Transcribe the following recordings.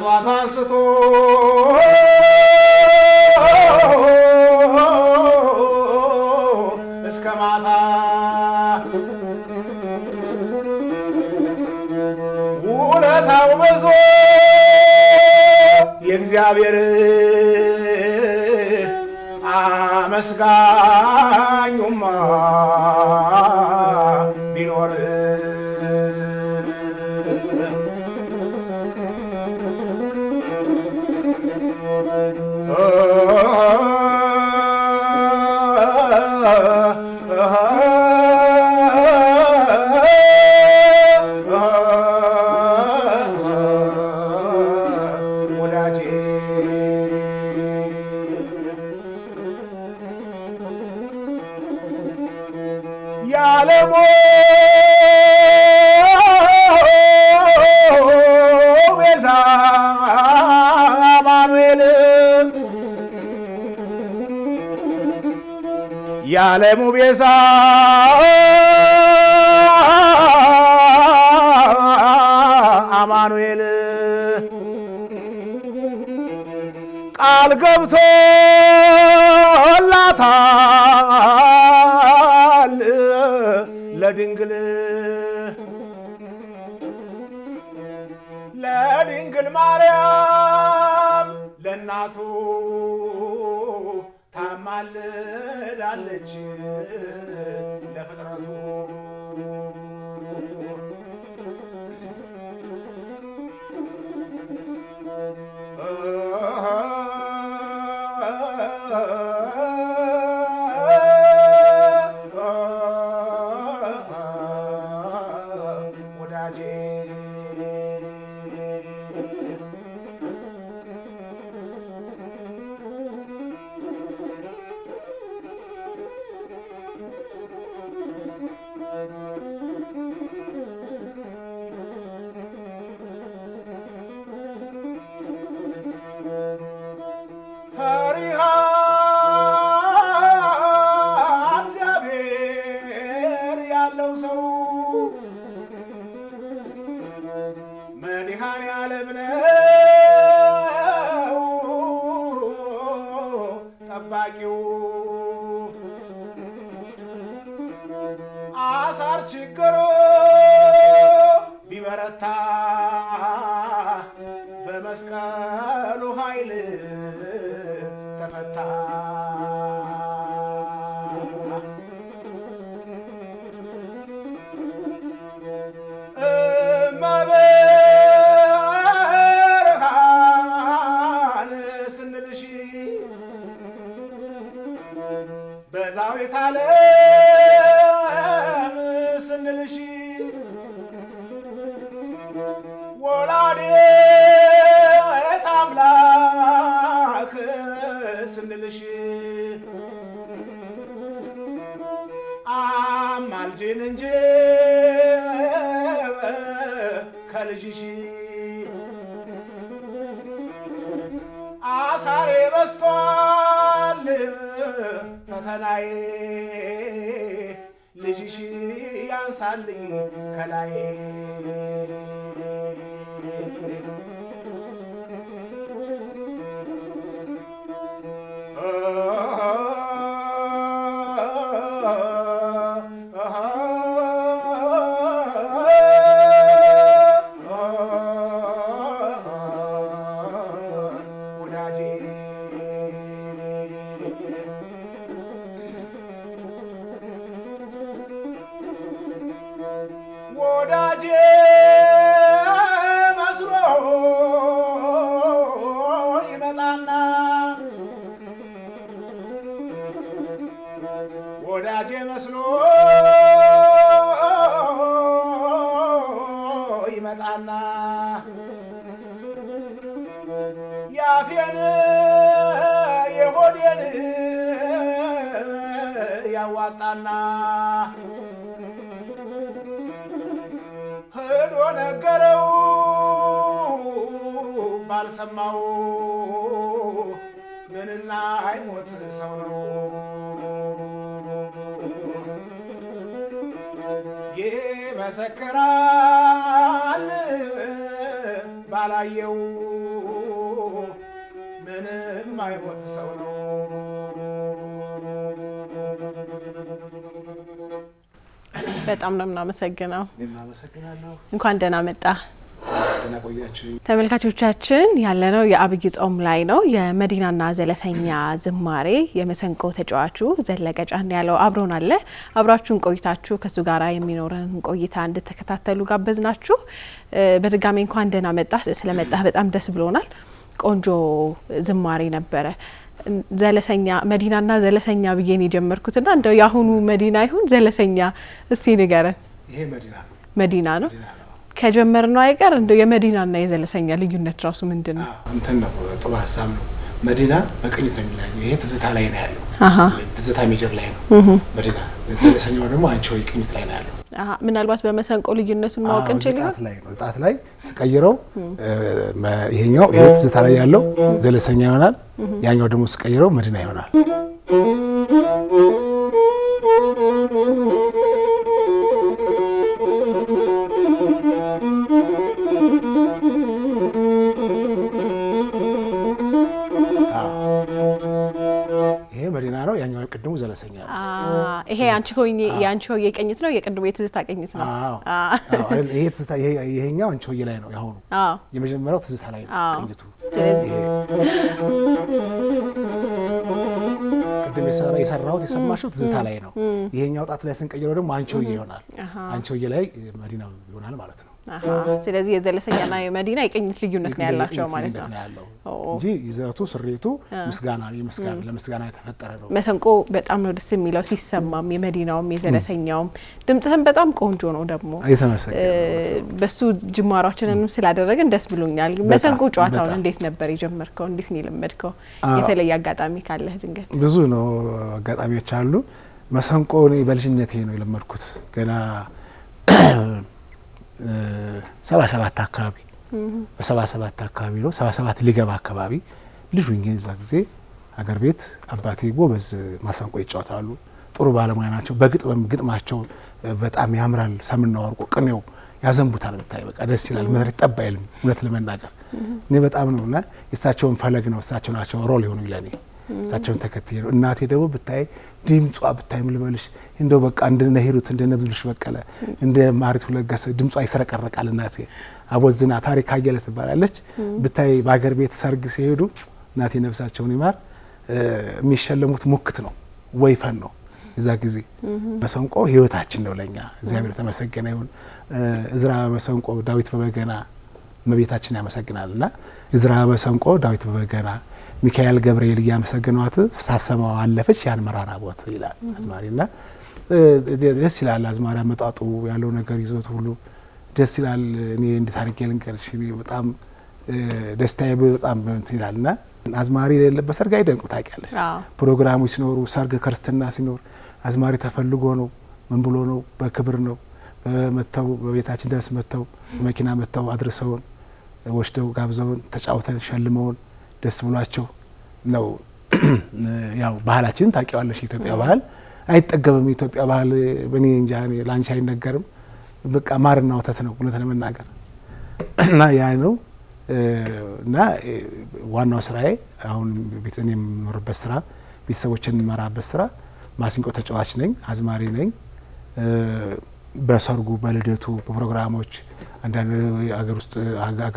ከጧት አንስቶ እስከ ማታ ውለታው ብዙ የእግዚአብሔር አመስጋኙማ ቢኖር ያለሞ ቤዛ አማኑኤል ያለሙ ቤዛ አማኑኤል ቃል ገብቶላታል ለድንግል ማርያም ለእናቱ ታማልዳለች ለፍጥረቱ ወዳጄ ፈሪሃ እግዚአብሔር ያለው ሰው መድኃኔዓለም ነው ጠባቂው አሳር ችግሩ ቢበረታ በመስቀሉ ኃይል ተፈታ እመብርሃን ስንልሽ በዛዊተ ዓለም ስንልሽ ወላዲተ አምላክ ስንልሽ አማልጅን እንጂ ከልጅሽ አሳሬ በስቷል ፈተናዬ ልጅሽ ያንሳልኝ ከላይ ወዳጄ መስሎ ይመጣና ወዳጄ መስሎ ይመጣና ያፌን የሆዴን ያዋጣና ሄዶ ነገረው ባልሰማው ምንና አይሞት ሰው ነው ይመሰክራል ባላየው ምንም አይሞት ሰው ነው በጣም ነው እናመሰግናለሁ እናመሰግናለሁ እንኳን ደህና መጣ ተናቆያችሁ ተመልካቾቻችን ያለነው የአብይ ጾም ላይ ነው የመዲናና ዘለሰኛ ዝማሬ የመሰንቆ ተጫዋቹ ዘለቀ ጫን ያለው አብሮን አለ አብራችሁን ቆይታችሁ ከሱ ጋራ የሚኖረን ቆይታ እንድትከታተሉ ጋበዝናችሁ በድጋሚ እንኳን ደህና መጣ ስለመጣህ በጣም ደስ ብሎናል ቆንጆ ዝማሬ ነበረ ዘለሰኛ መዲናና ዘለሰኛ ብዬን የጀመርኩትና እንደው ያሁኑ መዲና ይሁን ዘለሰኛ እስቲ ንገረን ይሄ መዲና ነው ከጀመርነው አይቀር እንደው የመዲናና የዘለሰኛ ልዩነት ራሱ ምንድነው እንትን ነው ጥሩ ሐሳብ ነው መዲና በቅኝት ነው የሚላየው ይሄ ትዝታ ላይ ነው ያለው ትዝታ ሜጀር ላይ ነው መዲና ዘለሰኛው ደግሞ አንቺ ወይ ቅኝት ላይ ነው ያለው ምናልባት በመሰንቆ ልዩነቱን ማወቅ እንችላለን ጣት ላይ ስቀይረው ይሄኛው ይሄ ትዝታ ላይ ያለው ዘለሰኛ ይሆናል ያኛው ደግሞ ስቀይረው መዲና ይሆናል መዲና ነው ያኛው ቅድሙ ዘለሰኛ ነው ይሄ አንቺ ሆይኝ ያንቺ ሆይ የቀኝት ነው የቅድሙ የትዝታ ቀኝት ነው ይሄ ትዝታ ይሄኛው አንቺ ሆይ ላይ ነው ያሁኑ የመጀመሪያው ትዝታ ላይ ነው ቀኝቱ ስለዚህ ቅድም የሰራሁት የሰማሽው ትዝታ ላይ ነው ይሄኛው ጣት ላይ ስንቀይረው ደግሞ አንቺ ሆይ ይሆናል አንቺ ሆይ ላይ መዲናው ይሆናል ማለት ነው ስለዚህ የዘለሰኛና የመዲና የቀኝት ልዩነት ነው ያላቸው ማለት ነው እንጂ ይዘቱ ስሬቱ ምስጋና ለምስጋና የተፈጠረ ነው መሰንቆ በጣም ነው ደስ የሚለው ሲሰማም የመዲናውም የዘለሰኛውም ድምጽህም በጣም ቆንጆ ነው ደግሞ አይተመሰገነ በሱ ጅማሯችንንም ስላደረገን ደስ ብሎኛል መሰንቆ ጨዋታውን እንዴት ነበር የጀመርከው እንዴት ነው የለመድከው የተለየ አጋጣሚ ካለህ ድንገት ብዙ ነው አጋጣሚዎች አሉ መሰንቆ ነው በልጅነቴ ነው የለመድኩት ገና 77 አካባቢ በ77 አካባቢ ነው 77 ሊገባ አካባቢ ልጅ ሆኜ እዛ ጊዜ ሀገር ቤት አባቴ ጎበዝ ማሰንቆ ይጫወታሉ ጥሩ ባለሙያ ናቸው በግጥማቸው በጣም ያምራል ሰምና ወርቆ ቅኔው ያዘንቡታል በታይ በቃ ደስ ይላል መድረክ ጠባይልም እውነት ለመናገር እኔ በጣም ነውና የሳቸውን ፈለግ ነው እሳቸው ናቸው ሮል ይሆኑ ይላኔ እሳቸውን ተከትዬ ነው እናቴ ደግሞ ብታይ ድምጿ ብታይ ምልበልሽ እንደው በቃ እንደነ ሂሩት እንደነ ብዙልሽ በቀለ እንደ ማሪቱ ለገሰ ድምጿ ይሰረቀረቃል እናቴ አቦዝና ታሪክ አየለ ትባላለች ብታይ በአገር ቤት ሰርግ ሲሄዱ እናቴ ነፍሳቸውን ይማር የሚሸለሙት ሙክት ነው ወይፈን ነው እዛ ጊዜ መሰንቆ ህይወታችን ነው ለኛ እግዚአብሔር ተመሰገነ ይሁን እዝራ መሰንቆ ዳዊት በበገና መቤታችን ያመሰግናልና እዝራ መሰንቆ ዳዊት በበገና ሚካኤል ገብርኤል ያመሰግኗት ሳሰማው አለፈች ያን መራራ ቦት ይላል አዝማሪና ደስ ይላል አዝማሪ አመጣጡ ያለው ነገር ይዞት ሁሉ ደስ ይላል እኔ እንደ ታሪክ ልንገርሽ እኔ በጣም ደስታዬ በጣም ይላልና አዝማሪ የሌለበት ሰርግ አይደንቁ ታውቂያለሽ ፕሮግራሞች ሲኖሩ ሰርግ ክርስትና ሲኖር አዝማሪ ተፈልጎ ነው ምን ብሎ ነው በክብር ነው መተው በቤታችን ድረስ መተው መኪና መተው አድርሰውን ወሽደው ጋብዘውን ተጫውተን ሸልመውን ደስ ብሏቸው ነው ያው ባህላችን ታውቂዋለሽ ኢትዮጵያ ባህል አይጠገብም ኢትዮጵያ ባህል በኔ እንጃ ላንቺ አይነገርም በቃ ማርና ወተት ነው እውነት ለመናገር እና ያ ነው እና ዋናው ስራዬ አሁን ቤተኔ የምኖርበት ስራ ቤተሰቦችን መራበት ስራ ማሲንቆ ተጫዋች ነኝ አዝማሪ ነኝ በሰርጉ በልደቱ በፕሮግራሞች አንዳንድ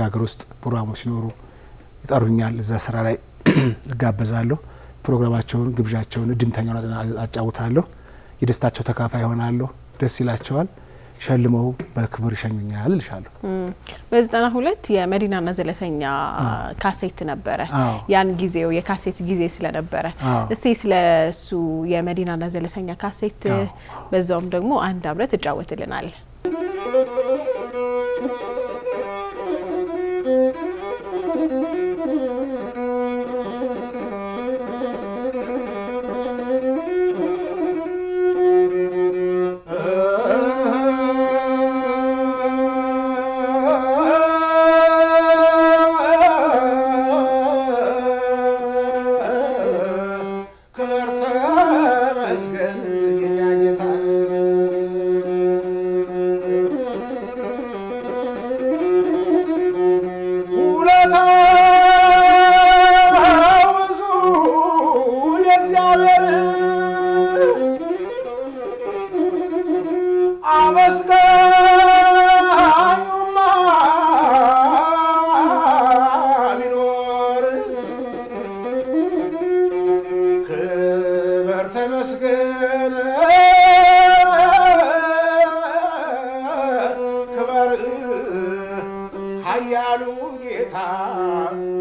አገር ውስጥ ፕሮግራሞች ሲኖሩ ይጠሩኛል እዛ ስራ ላይ እጋበዛለሁ ፕሮግራማቸውን ግብዣቸውን ድምተኛውን አጫውታለሁ የደስታቸው ተካፋይ ሆናለሁ ደስ ይላቸዋል ሸልመው በክብር ይሸኙኛል ልሻለሁ በ92 የመዲናና ዘለሰኛ ካሴት ነበረ ያን ጊዜው የካሴት ጊዜ ስለነበረ እስቲ ስለሱ የመዲናና ዘለሰኛ ካሴት በዛውም ደግሞ አንድ አብረት ተጫወትልናል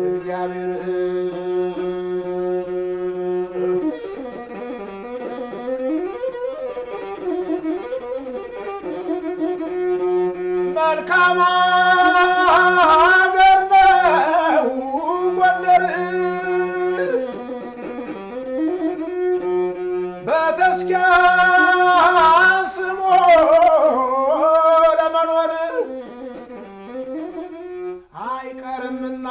እግዚአብሔር መልካም አገር ነው ጎንደር በተስኪያን ስሞ ለመኖር አይቀርምና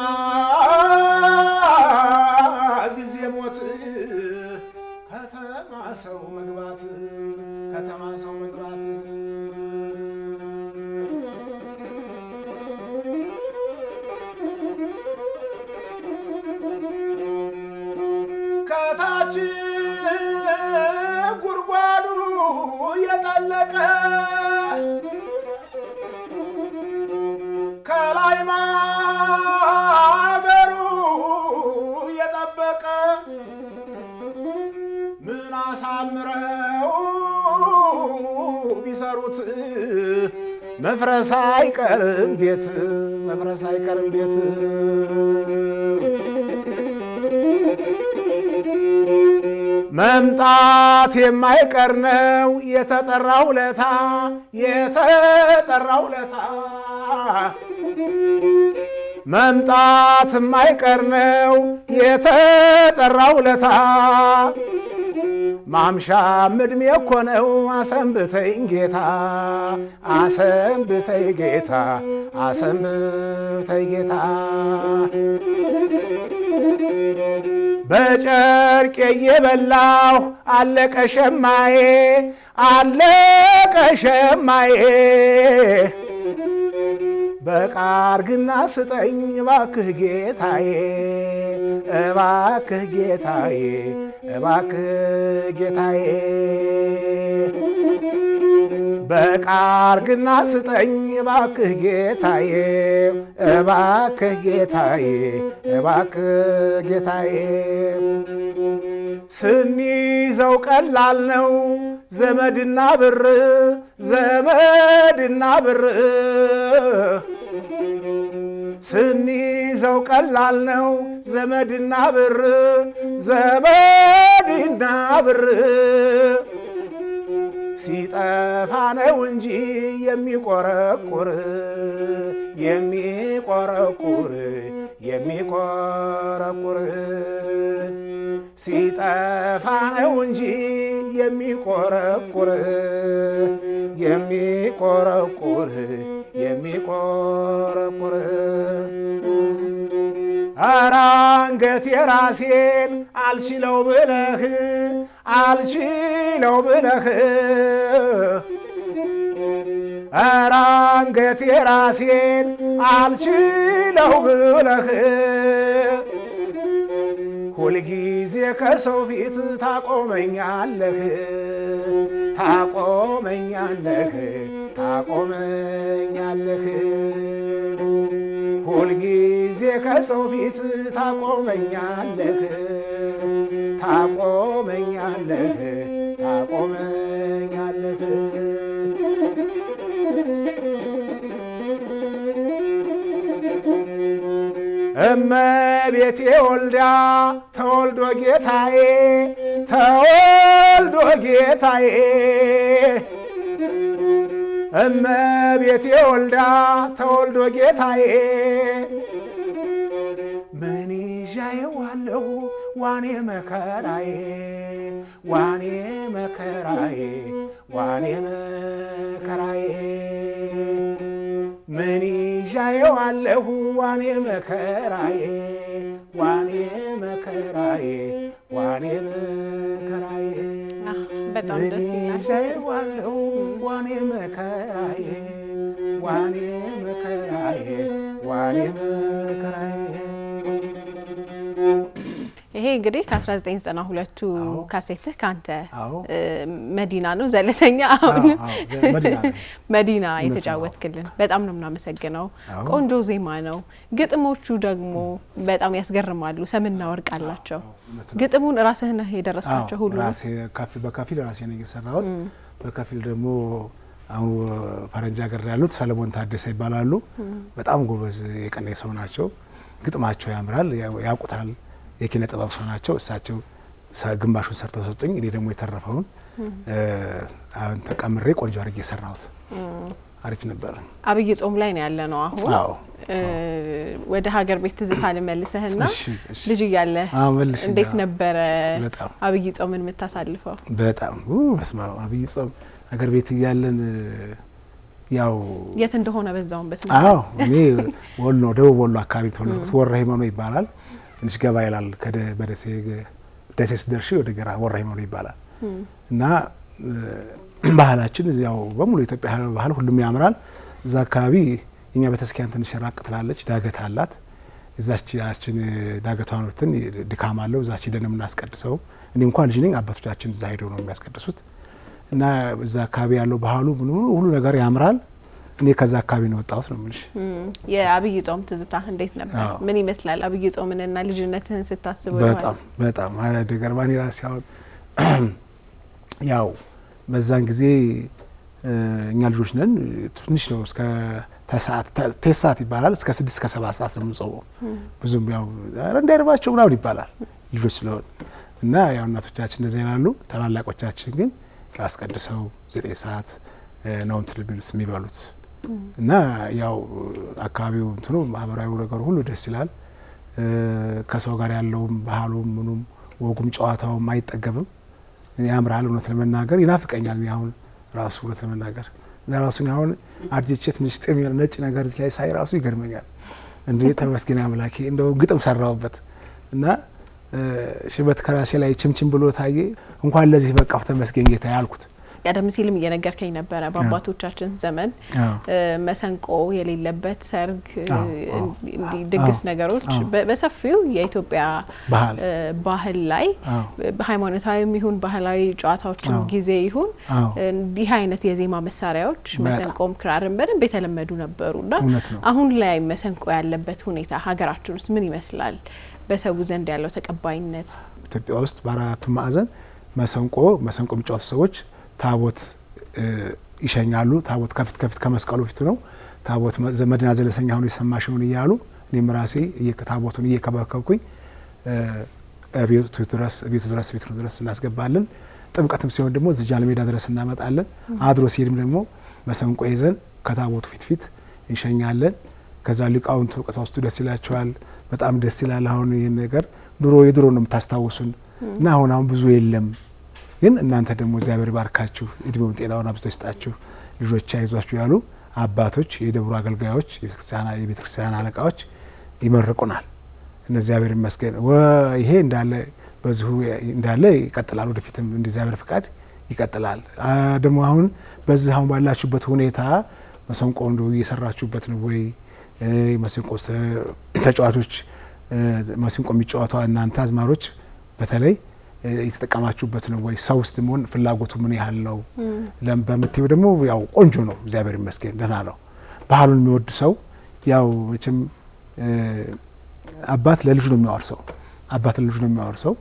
ጊዜ ሞት ከተማ ሰው መግባት ከተማ ሰው መግባት ከታች ጉድጓዱ የጠለቀ ከላይ ማገሩ የጠበቀ ምን አሳምረው ቢሰሩት መፍረስ አይቀርም ቤት መፍረስ አይቀርም ቤት መምጣት የማይቀር ነው የተጠራው ለታ የተጠራው ለታ መምጣት የማይቀር ነው የተጠራው ለታ ማምሻም ዕድሜ እኮ ነው አሰንብተኝ ጌታ አሰንብተኝ ጌታ አሰንብተኝ ጌታ በጨርቄ እየበላሁ አለቀ ሸማዬ አለቀ ሸማዬ በቃርግና ስጠኝ እባክህ ጌታዬ እባክህ ጌታዬ እባክህ ጌታዬ በቃርግና ስጠኝ እባክህ ጌታዬ እባክህ ጌታዬ እባክህ ጌታዬ ስንይዘው ቀላል ነው ዘመድና ብር ዘመድና ብር ስንይዘው ቀላል ነው ዘመድና ብር ዘመድና ብር ሲጠፋ ነው እንጂ የሚቆረቁር የሚቆረቁር የሚቆረቁር ሲጠፋ ነው እንጂ የሚቆረቁር የሚቆረቁር የሚቆረቁር ኧረ አንገቴ ራሴን አልችለው ብለህ አልችለው ብለህ ኧረ አንገቴ ራሴን አልችለው ብለህ ሁልጊዜ ከሰው ፊት ታቆመኛለህ ታቆመኛለህ ታቆመኛለህ ሁልጊዜ ከሰው ፊት ታቆመኛለህ ታቆመኛለህ ታቆመኛለህ እመቤቴ ወልዳ ተወልዶ ጌታዬ ተወልዶ ጌታዬ እመቤቴ ወልዳ ተወልዶ ጌታዬ ምን ይዣየዋለሁ ዋኔ መከራዬ ዋኔ መከራዬ ዋኔ መከራዬ ምን ይዣየዋለሁ ዋኔ መከራዬ ዋኔ መከራዬ ዋኔ መከራዬ በጣም ደስ ይላል። ይዣየዋለሁ ዋኔ መከራዬ ዋኔ መከራዬ ዋኔ መከራዬ ይሄ እንግዲህ ከ1992ቱ ካሴትህ ካንተ መዲና ነው ዘለሰኛ አሁን መዲና የተጫወትክልን በጣም ነው የምናመሰግነው። ቆንጆ ዜማ ነው። ግጥሞቹ ደግሞ በጣም ያስገርማሉ። ሰምና ወርቅ አላቸው። ግጥሙን ራስህ ነህ የደረስካቸው? ሁሉ ራሴ በከፊል ራሴ ነኝ የሰራሁት፣ በከፊል ደግሞ አሁን ፈረንጅ ሀገር ያሉት ሰለሞን ታደሰ ይባላሉ። በጣም ጎበዝ የቀኔ ሰው ናቸው። ግጥማቸው ያምራል፣ ያውቁታል። የኪነ ጥበብ ሰው ናቸው። እሳቸው ግማሹን ሰርተው ሰጡኝ። እኔ ደግሞ የተረፈውን አሁን ተቀምሬ ቆንጆ አድርጌ ሰራሁት። አሪፍ ነበር። አብይ ጾም ላይ ነው ያለ ነው አሁን። አዎ ወደ ሀገር ቤት ትዝታ ልመልሰህና ልጅ እያለ እንዴት ነበረ አብይ ጾምን የምታሳልፈው? በጣም በስመ አብ አብይ ጾም ሀገር ቤት እያለን ያው የት እንደሆነ በዛውን በስመ አዎ እኔ ወሎ ደቡብ ወሎ አካባቢ ተወለድኩት። ወራ ሂመኖ ይባላል። ትንሽ ገባ ይላል በደሴ ስደርሺ ወደ ገራ ወራ ሂመኖ ይባላል። እና ባህላችን እዚያው በሙሉ ኢትዮጵያ ባህል ሁሉም ያምራል። እዛ አካባቢ እኛ ቤተክርስቲያን ትንሽ ራቅ ትላለች፣ ዳገት አላት። እዛችን ዳገቷን ወጥተን ድካም አለው። እዛች ደን የምናስቀድሰው እኔ እንኳን ልጅ ነኝ፣ አባቶቻችን እዛ ሄደው ነው የሚያስቀድሱት። እና እዛ አካባቢ ያለው ባህሉ ሁሉ ነገር ያምራል። እኔ ከዛ አካባቢ ነው ወጣሁት ነው የምልሽ። የአብይ ጾም ትዝታ እንዴት ነበር? ምን ይመስላል አብይ ጾምንና ልጅነትህን ስታስበው? በጣም ነገር ማን ራስ ያው በዛን ጊዜ እኛ ልጆች ነን፣ ትንሽ ነው እስከ ተሰዓት ይባላል እስከ 6 እስከ 7 ሰዓት ነው የምንጾመው። ብዙም ያው እንዳይርባቸው ምናምን ይባላል ልጆች ስለሆነ እና ያው እናቶቻችን እንደዛ ይላሉ። ታላላቆቻችን ግን አስቀድሰው 9 ሰዓት ነው እንትን የሚበሉት እና ያው አካባቢው እንትኑ ማህበራዊ ነገር ሁሉ ደስ ይላል። ከሰው ጋር ያለውም ባህሉም ምኑም ወጉም ጨዋታውም አይጠገብም፣ ያምራል። እውነት ለመናገር ይናፍቀኛል። አሁን ራሱ እውነት ለመናገር ለራሱ አሁን አርጅቼ ትንሽ ጤም ነጭ ነገር ላይ ሳይ ራሱ ይገርመኛል። እንዴ ተመስገን አምላኬ እንደው ግጥም ሰራውበት እና ሽበት ከራሴ ላይ ችምችም ብሎ ታየ። እንኳን ለዚህ በቃው ተመስገን ጌታ ያልኩት። ቀደም ሲልም እየነገርከኝ ነበረ በአባቶቻችን ዘመን መሰንቆ የሌለበት ሰርግ እንዲ ድግስ ነገሮች በሰፊው የኢትዮጵያ ባህል ላይ በሃይማኖታዊም ይሁን ባህላዊ ጨዋታዎችን ጊዜ ይሁን እንዲህ አይነት የዜማ መሳሪያዎች መሰንቆም ክራርም በደንብ የተለመዱ ነበሩና አሁን ላይ መሰንቆ ያለበት ሁኔታ ሀገራችን ውስጥ ምን ይመስላል? በሰው ዘንድ ያለው ተቀባይነት? ኢትዮጵያ ውስጥ በአራቱ ማዕዘን መሰንቆ የሚጫወቱ ሰዎች ታቦት ይሸኛሉ። ታቦት ከፊት ከመስቀሉ ፊት ነው። ታቦት መድና ዘለሰኛ ሆኖ ይሰማሽውን እያሉ እኔም ራሴ ታቦቱን እየከበከብኩኝ ቤቱ ድረስ እናስገባለን። ጥምቀትም ሲሆን ደግሞ እዚህ ጃንሜዳ ድረስ እናመጣለን። አድሮ ሲሄድም ደግሞ መሰንቆ ይዘን ከታቦቱ ፊት እንሸኛለን። ከዛ ሊቃውንቱ ቀሳውስቱ ደስ ይላቸዋል። በጣም ደስ ይላል። አሁን ይሄን ነገር የድሮ ነው የምታስታውሱን እና አሁን ብዙ የለም። ግን እናንተ ደግሞ እግዚአብሔር ባርካችሁ እድሜውን ጤናውን አብዝቶ ይስጣችሁ ልጆች አይዟችሁ ያሉ አባቶች፣ የደብሩ አገልጋዮች፣ የቤተክርስቲያን አለቃዎች ይመርቁናል። እነዚህ እግዚአብሔር ይመስገን። ይሄ እንዳለ ይቀጥላል። ወደፊትም እንደ እግዚአብሔር ፍቃድ ይቀጥላል። ደግሞ አሁን ባላችሁበት ሁኔታ መሰንቆ እንደው እየሰራችሁበት ነው ወይ? መሰንቆ ተጫዋቾች መሰንቆ የሚጫወቱ እናንተ አዝማሮች በተለይ የተጠቀማችሁበት ነው ወይ? ሰው ውስጥ መሆን ፍላጎቱ ምን ያህል ነው? በምትይው ደግሞ ያው ቆንጆ ነው፣ እግዚአብሔር ይመስገን ደህና ነው። ባህሉን የሚወድ ሰው ያው መቼም አባት ለልጁ ነው የሚያወርሰው።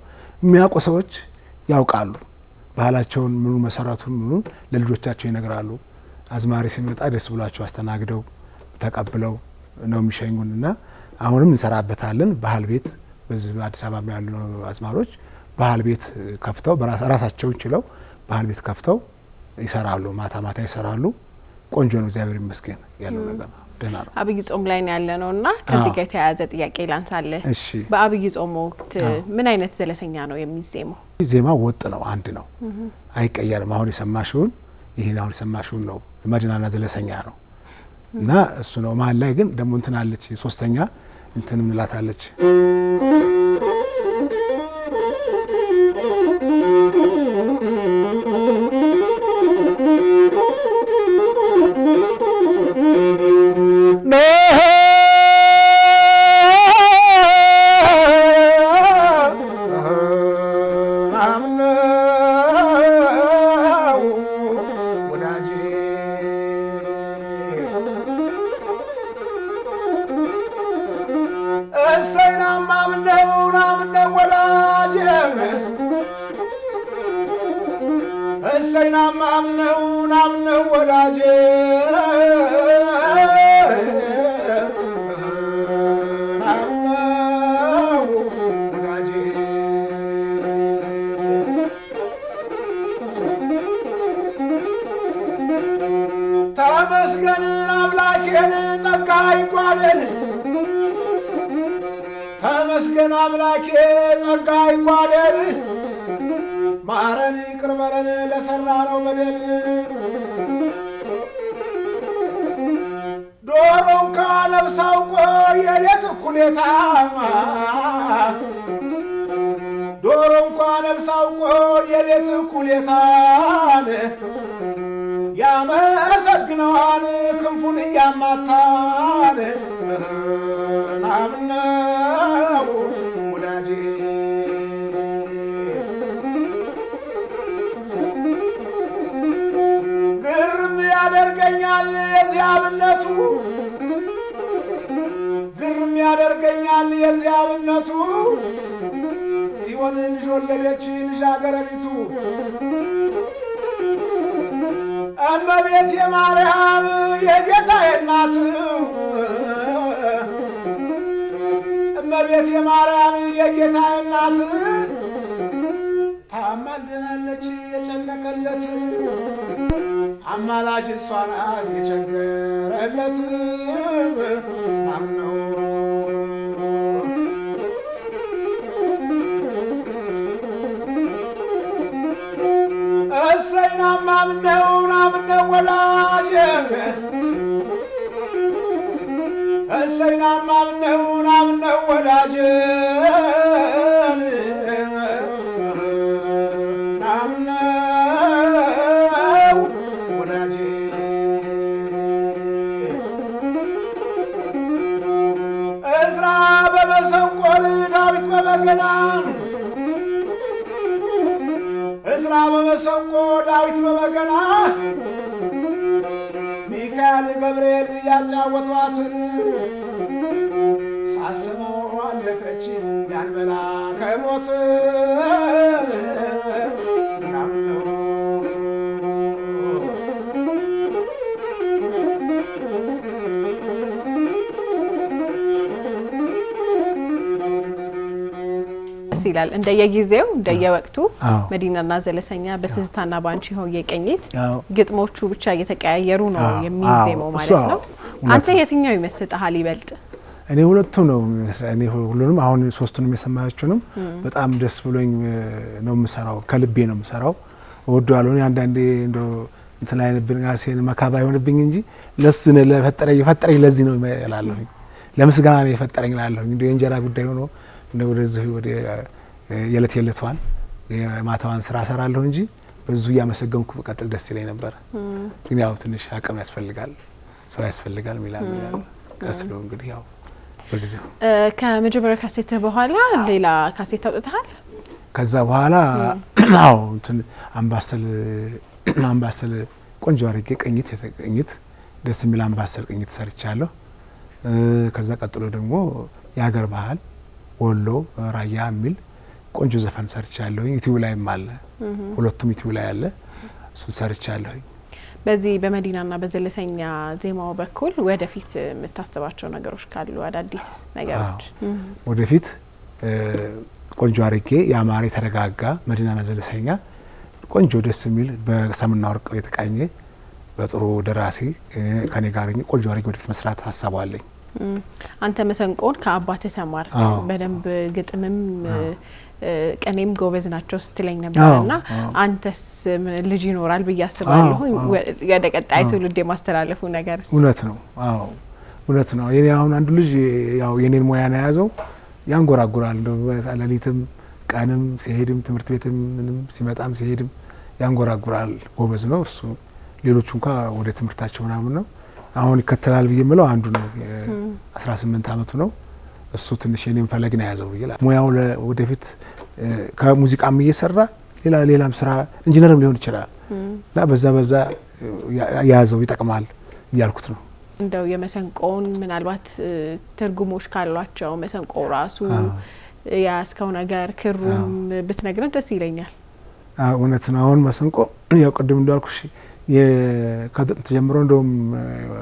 የሚያውቁ ሰዎች ያውቃሉ ባህላቸውን፣ ምኑ መሰረቱን ምኑ ለልጆቻቸው ይነግራሉ። አዝማሪ ሲመጣ ደስ ብሏቸው አስተናግደው ተቀብለው ነው የሚሸኙንና አሁንም እንሰራበታለን። ባህል ቤት በዚህ አዲስ አበባ ያሉ አዝማሮች ባህል ቤት ከፍተው ራሳቸውን ችለው ባህል ቤት ከፍተው ይሰራሉ። ማታ ይሰራሉ። ቆንጆ ነው፣ እግዚአብሔር ይመስገን ያለው ነገር ደህና ነው። አብይ ጾም ላይ ነው ያለነውና ከዚህ ጋር የተያያዘ ጥያቄ ላንሳለህ። በአብይ ጾም ወቅት ምን አይነት ዘለሰኛ ነው የሚዜመው? ዜማው ወጥ ነው፣ አንድ ነው፣ አይቀየርም። አሁን የሰማሽውን ነው መድናና ዘለሰኛ ነው እና እሱ ነው። መሀል ላይ ግን ደግሞ እንትን አለች፣ ሶስተኛ እንትን ምንላታለች ይጓደል ተመስገን አምላኬ ጸጋ ይጓደል ማረን ይቅር በለን ለሰራነው በደል ዶሮን ካለብሳው ቆይ የሌት እኩሌታ ዶሮን ካለብሳው ቆይ የሌት እኩሌታን ያመሰግነዋል ክንፉን እያማታን ናምነው ወዳጄ ግርም ያደርገኛል የዚያ አብነቱ ግርም ያደርገኛል የዚያ አብነቱ ጽዮን ልጅ ወለደች ልጃገረዲቱ እመቤቴ ማርያም የጌታዬ እናት እመቤቴ ማርያም የጌታዬ እናት ታማልደናለች የጨነቀለት አማላጅ እሷ ናት የቸገረለት ናምነው እሰይ ናምነው ናምነው ወዳጄ እሰይ ናምነው ናምነው ወዳጄ ናምነው ወዳጄ እዝራ በመሰንቆ ዳዊት በበገና እዝራ በመሰንቆ ዳዊት በበገና ሚካኤል ገብርኤል ያጫወቷት ሳስበው አለፈች ያን መልአከ ሞት ናምነው ይላል እንደየጊዜው እንደየወቅቱ መዲናና ዘለሰኛ በትዝታና ባንቺ ሆዬ ቅኝት ግጥሞቹ ብቻ እየተቀያየሩ ነው የሚዜመው ማለት ነው። አንተ የትኛው ይመስልሃል ይበልጥ? እኔ ሁለቱም ነው እኔ ሁሉንም አሁን ሶስቱንም የሰማያችሁንም በጣም ደስ ብሎኝ ነው የምሰራው ከልቤ ነው የምሰራው ወደዋለሁ። አንዳንዴ እንደው እንትን አይነብኝ አሴን መካባ ይሆንብኝ እንጂ ለስነ ለፈጠረኝ ለዚህ ነው እላለሁ ለምስጋና ነው የፈጠረኝ እላለሁ። እንደው የእንጀራ ጉዳይ ሆኖ እንደው ወደዚህ ወደ የለተዋን የማታዋን ስራ ሰራለሁ እንጂ በዙ ያመሰገንኩ በቀጥል ደስ ይለኝ ነበር። ግን ያው ትንሽ አቅም ያስፈልጋል ሰው ያስፈልጋል ሚላል ቀስሎ እንግዲህ ያው በጊዜው ከመጀመሪያ ካሴት በኋላ ሌላ ካሴት አውጥተሃል? ከዛ በኋላ አዎ እንትን አምባሰል ቆንጆ አድርጌ ቅኝት ደስ የሚል አምባሰል ቅኝት ሰርቻለሁ። ከዛ ቀጥሎ ደግሞ የሀገር ባህል ወሎ ራያ የሚል ቆንጆ ዘፈን ሰርቻለሁ። ዩቲዩብ ላይም አለ ሁለቱም ዩቲዩብ ላይ አለ እሱ ሰርቻለሁ። በዚህ በመዲናና በዘለሰኛ ዜማው በኩል ወደፊት የምታስባቸው ነገሮች ካሉ አዳዲስ ነገሮች? ወደፊት ቆንጆ አድርጌ ያማረ የተረጋጋ መዲናና ዘለሰኛ ቆንጆ ደስ የሚል በሰምና ወርቅ የተቃኘ በጥሩ ደራሲ ከኔ ጋር ቆንጆ አድርጌ ወደፊት መስራት ሀሳብ አለኝ። አንተ መሰንቆን ከአባትህ ተማርክ በደንብ ግጥምም ቀኔም ጎበዝ ናቸው ስትለኝ ነበርና አንተስ ልጅ ይኖራል ብዬ አስባለሁ ወደ ቀጣይ ትውልድ የማስተላለፉ ነገር? እውነት ነው። አዎ እውነት ነው። የኔ አሁን አንዱ ልጅ ያው የኔን ሙያ ነው ያዘው ያንጎራጉራል ለሊትም ቀንም ሲሄድም ትምህርት ቤትም ምንም ሲመጣም ሲሄድም ያንጎራጉራል ጎበዝ ነው እሱ። ሌሎቹ እንኳን ወደ ትምህርታቸው ምናምን ነው አሁን ይከተላል ብዬ ምለው አንዱ ነው 18 አመቱ ነው እሱ ትንሽ የኔን ፈለግ ነው ያዘው ይላል። ሙያው ወደፊት ከሙዚቃም እየሰራ ሌላም ስራ ኢንጂነርም ሊሆን ይችላል እና በዛ ያዘው ይጠቅማል እያልኩት ነው። እንደው የመሰንቆን ምናልባት ትርጉሞች ካሏቸው መሰንቆ ራሱ ያስከው ነገር ክሩም ብትነግረን ደስ ይለኛል። እውነት ነው። አሁን መሰንቆ ያው ቅድም እንዳልኩሽ ከጥንት ጀምሮ እንደውም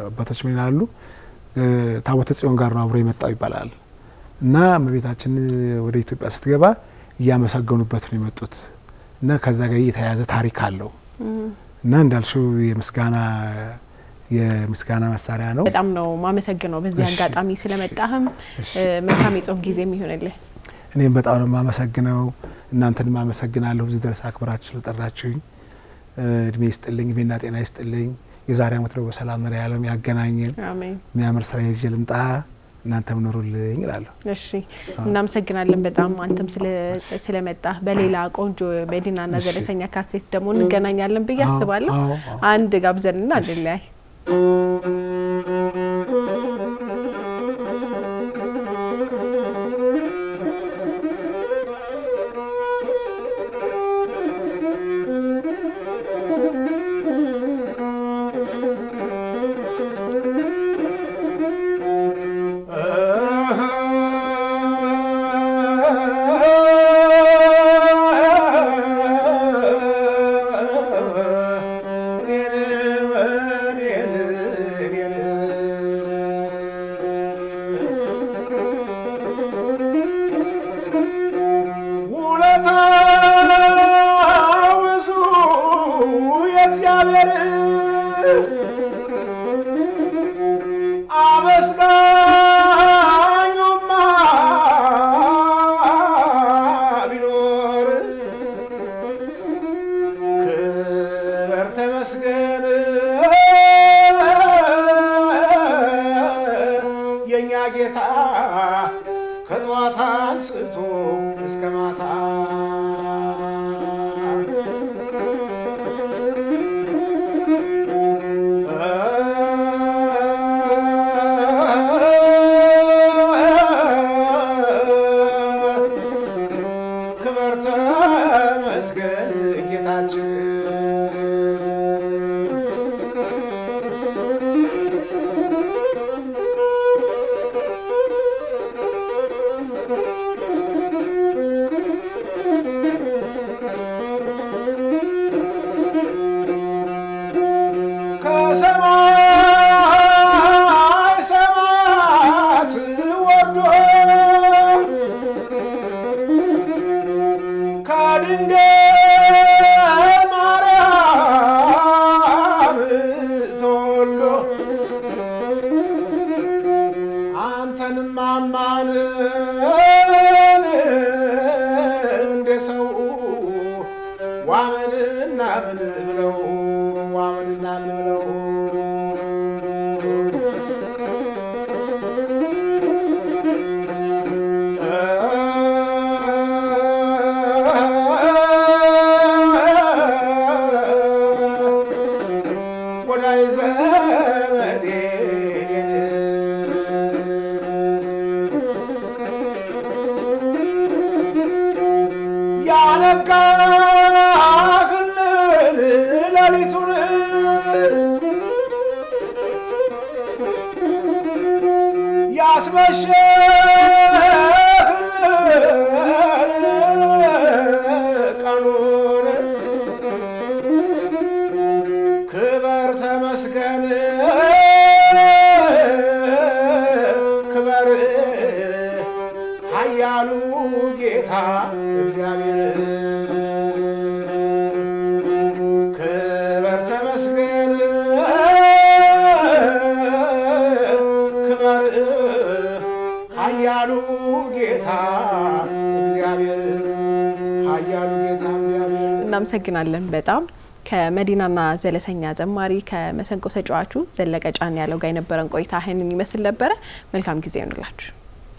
አባቶች ምን ይላሉ ታቦተ ጽዮን ጋር ነው አብሮ የመጣው ይባላል እና እመቤታችን ወደ ኢትዮጵያ ስትገባ እያመሰገኑበት ነው የመጡት እና ከዛ ጋር የተያያዘ ታሪክ አለው እና እንዳልሽው የምስጋና የምስጋና መሳሪያ ነው። በጣም ነው ማመሰግነው በዚህ አጋጣሚ ስለመጣህም መልካም የጾም ጊዜ የሚሆንልህ። እኔም በጣም ነው ማመሰግነው። እናንተን ማመሰግናለሁ እዚህ ድረስ አክብራችሁ ስለጠራችሁኝ። እድሜ ይስጥልኝ፣ ጤና ጤና ይስጥልኝ። የዛሬ አመት ነው በሰላም መሪ ዓለም ያገናኘን። አሜን። የሚያምር ስራ ይዤ ልምጣ፣ እናንተም ኑሩልኝ እላለሁ። እሺ እናመሰግናለን በጣም አንተም ስለመጣህ። በሌላ ቆንጆ መዲናና ዘለሰኛ ካሴት ደግሞ እንገናኛለን ብዬ አስባለሁ። አንድ ጋብዘንና እንለያይ። ጌታ ከጧት አንስቶ እስከ ማታ ክብር ተመስገን ጌታችን ክብር ተመስገን ክብር ኃያሉ ጌታ እግዚአብሔር ክብር ተመስገን ክብር ኃያሉ ጌታ እግዚአብሔር ኃያሉ ጌታ እግዚአብሔር። እናመሰግናለን በጣም። ከመዲናና ዘለሰኛ ዘማሪ ከመሰንቆ ተጫዋቹ ዘለቀ ጫን ያለው ጋር የነበረን ቆይታ ይህንን ይመስል ነበረ። መልካም ጊዜ ይሁንላችሁ።